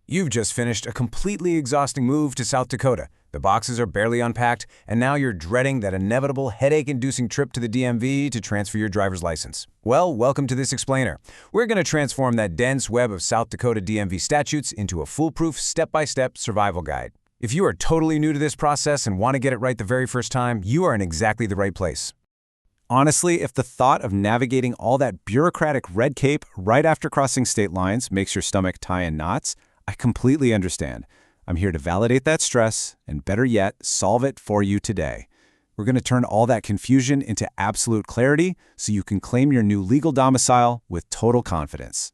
You've just finished a completely exhausting move to South Dakota. The boxes are barely unpacked, and now you're dreading that inevitable headache-inducing trip to the DMV to transfer your driver's license. Well, welcome to this explainer. We're going to transform that dense web of South Dakota DMV statutes into a foolproof, step-by-step survival guide. If you are totally new to this process and want to get it right the very first time, you are in exactly the right place. Honestly, if the thought of navigating all that bureaucratic red tape right after crossing state lines makes your stomach tie in knots, I completely understand. I'm here to validate that stress and, better yet, solve it for you today. We're going to turn all that confusion into absolute clarity so you can claim your new legal domicile with total confidence.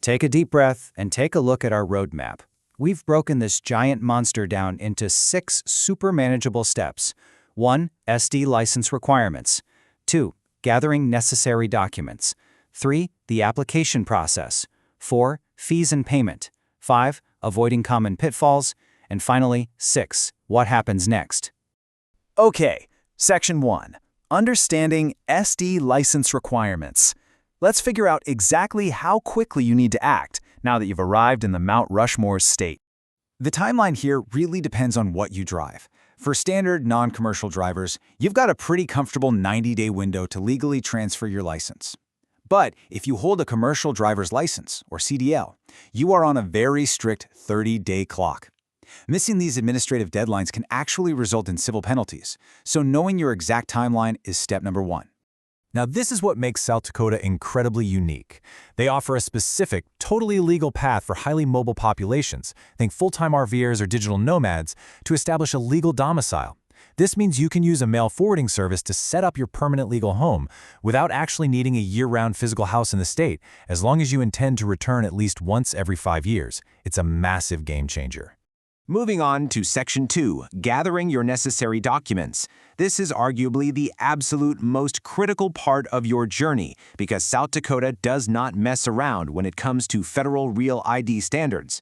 Take a deep breath and take a look at our roadmap. We've broken this giant monster down into 6 super manageable steps. 1. SD license requirements. 2. Gathering necessary documents. 3. The application process. 4. Fees and payment. 5. Avoiding common pitfalls. And finally, 6. What happens next? Okay, Section 1. Understanding SD license requirements. Let's figure out exactly how quickly you need to act now that you've arrived in the Mount Rushmore state. The timeline here really depends on what you drive. For standard, non-commercial drivers, you've got a pretty comfortable 90-day window to legally transfer your license. But if you hold a commercial driver's license, or CDL, you are on a very strict 30-day clock. Missing these administrative deadlines can actually result in civil penalties, so knowing your exact timeline is step number 1. Now, this is what makes South Dakota incredibly unique. They offer a specific, totally legal path for highly mobile populations, think full-time RVers or digital nomads, to establish a legal domicile. This means you can use a mail forwarding service to set up your permanent legal home without actually needing a year-round physical house in the state, as long as you intend to return at least once every 5 years. It's a massive game changer. Moving on to Section 2, gathering your necessary documents. This is arguably the absolute most critical part of your journey because South Dakota does not mess around when it comes to federal Real ID standards.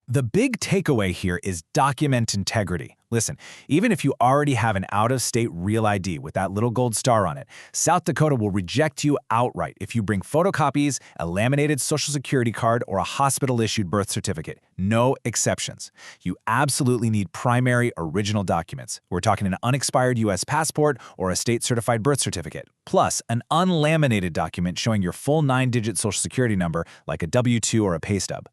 The big takeaway here is document integrity. Listen, even if you already have an out-of-state Real ID with that little gold star on it, South Dakota will reject you outright if you bring photocopies, a laminated Social Security card, or a hospital-issued birth certificate. No exceptions. You absolutely need primary original documents. We're talking an unexpired U.S. passport or a state-certified birth certificate, plus an unlaminated document showing your full 9-digit Social Security number like a W-2 or a pay stub.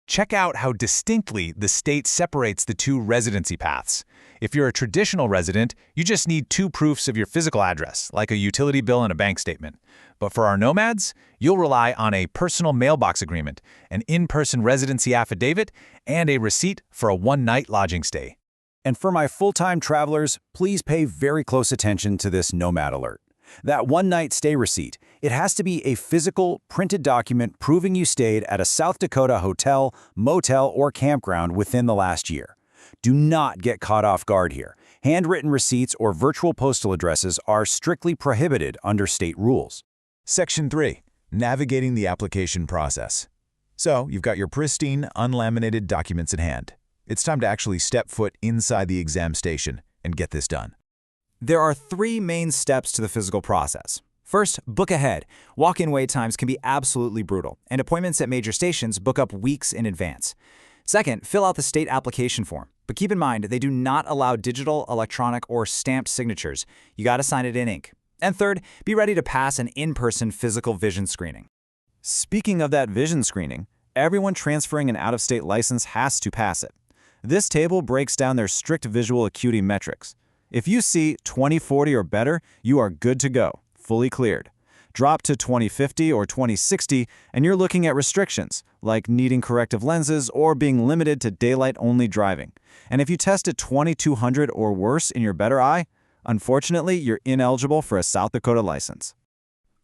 Check out how distinctly the state separates the 2 residency paths. If you're a traditional resident, you just need 2 proofs of your physical address, like a utility bill and a bank statement. But for our nomads, you'll rely on a personal mailbox agreement, an in-person residency affidavit, and a receipt for a one-night lodging stay. And for my full-time travelers, please pay very close attention to this nomad alert. That one-night stay receipt, it has to be a physical, printed document proving you stayed at a South Dakota hotel, motel, or campground within the last year. Do not get caught off guard here. Handwritten receipts or virtual postal addresses are strictly prohibited under state rules. Section 3. Navigating the application process. So, you've got your pristine, unlaminated documents in hand. It's time to actually step foot inside the exam station and get this done. There are 3 main steps to the physical process. First, book ahead. Walk-in wait times can be absolutely brutal, and appointments at major stations book up weeks in advance. Second, fill out the state application form. But keep in mind, they do not allow digital, electronic, or stamped signatures. You gotta sign it in ink. And third, be ready to pass an in-person physical vision screening. Speaking of that vision screening, everyone transferring an out-of-state license has to pass it. This table breaks down their strict visual acuity metrics. If you see 20/40 or better, you are good to go, fully cleared. Drop to 20/50 or 20/60, and you're looking at restrictions, like needing corrective lenses or being limited to daylight-only driving. And if you test at 2200 or worse in your better eye, unfortunately, you're ineligible for a South Dakota license.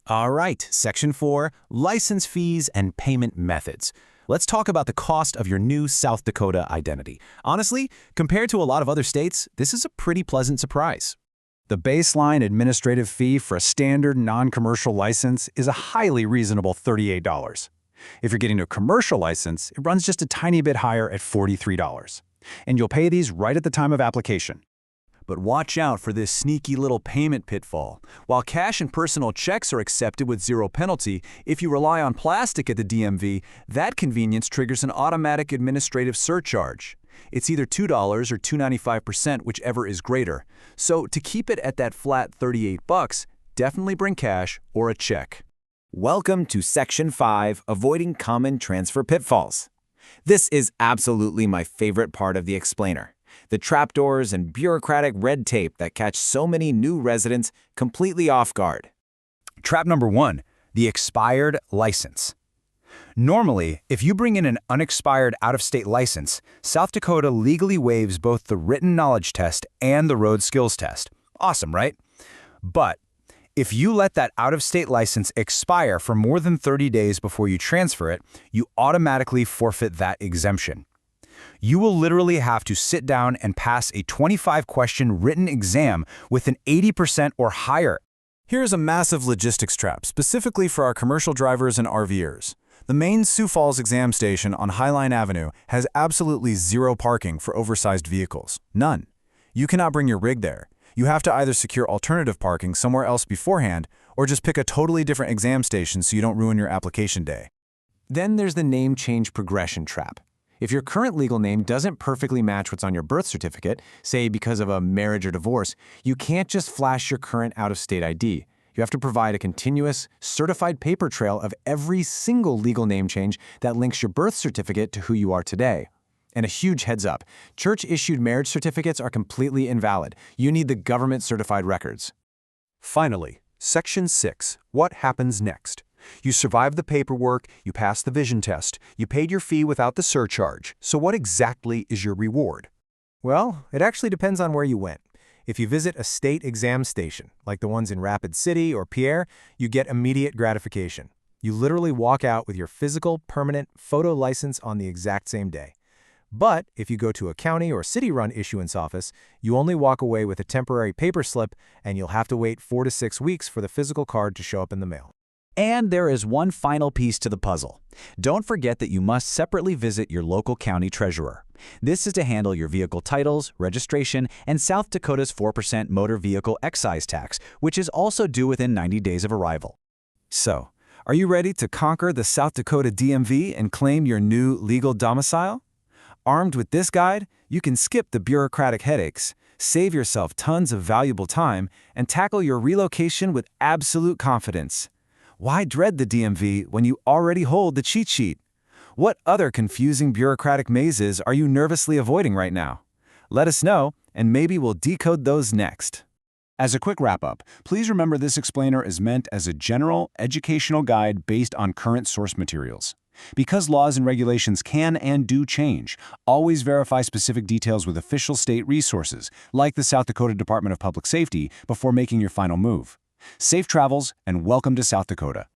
All right, Section 4, license fees and payment methods. Let's talk about the cost of your new South Dakota identity. Honestly, compared to a lot of other states, this is a pretty pleasant surprise. The baseline administrative fee for a standard non-commercial license is a highly reasonable $38. If you're getting a commercial license, it runs just a tiny bit higher at $43. And you'll pay these right at the time of application. But watch out for this sneaky little payment pitfall. While cash and personal checks are accepted with zero penalty, if you rely on plastic at the DMV, that convenience triggers an automatic administrative surcharge. It's either $2 or $2.95%, whichever is greater. So to keep it at that flat $38, definitely bring cash or a check. Welcome to Section 5, Avoiding Common Transfer Pitfalls. This is absolutely my favorite part of the explainer. The trapdoors and bureaucratic red tape that catch so many new residents completely off guard. Trap number 1, the expired license. Normally, if you bring in an unexpired out-of-state license, South Dakota legally waives both the written knowledge test and the road skills test. Awesome, right? But if you let that out-of-state license expire for more than 30 days before you transfer it, you automatically forfeit that exemption. You will literally have to sit down and pass a 25-question written exam with an 80% or higher. Here's a massive logistics trap, specifically for our commercial drivers and RVers. The main Sioux Falls exam station on Highline Avenue has absolutely zero parking for oversized vehicles. None. You cannot bring your rig there. You have to either secure alternative parking somewhere else beforehand, or just pick a totally different exam station so you don't ruin your application day. Then there's the name change progression trap. If your current legal name doesn't perfectly match what's on your birth certificate, say because of a marriage or divorce, you can't just flash your current out-of-state ID. You have to provide a continuous, certified paper trail of every single legal name change that links your birth certificate to who you are today. And a huge heads up, church-issued marriage certificates are completely invalid. You need the government-certified records. Finally, Section 6, what happens next? You survived the paperwork, you passed the vision test, you paid your fee without the surcharge. So what exactly is your reward? Well, it actually depends on where you went. If you visit a state exam station, like the ones in Rapid City or Pierre, you get immediate gratification. You literally walk out with your physical, permanent photo license on the exact same day. But if you go to a county or city-run issuance office, you only walk away with a temporary paper slip, and you'll have to wait 4 to 6 weeks for the physical card to show up in the mail. And there is one final piece to the puzzle. Don't forget that you must separately visit your local county treasurer. This is to handle your vehicle titles, registration, and South Dakota's 4% motor vehicle excise tax, which is also due within 90 days of arrival. So, are you ready to conquer the South Dakota DMV and claim your new legal domicile? Armed with this guide, you can skip the bureaucratic headaches, save yourself tons of valuable time, and tackle your relocation with absolute confidence. Why dread the DMV when you already hold the cheat sheet? What other confusing bureaucratic mazes are you nervously avoiding right now? Let us know, and maybe we'll decode those next. As a quick wrap-up, please remember this explainer is meant as a general, educational guide based on current source materials. Because laws and regulations can and do change, always verify specific details with official state resources, like the South Dakota Department of Public Safety, before making your final move. Safe travels, and welcome to South Dakota.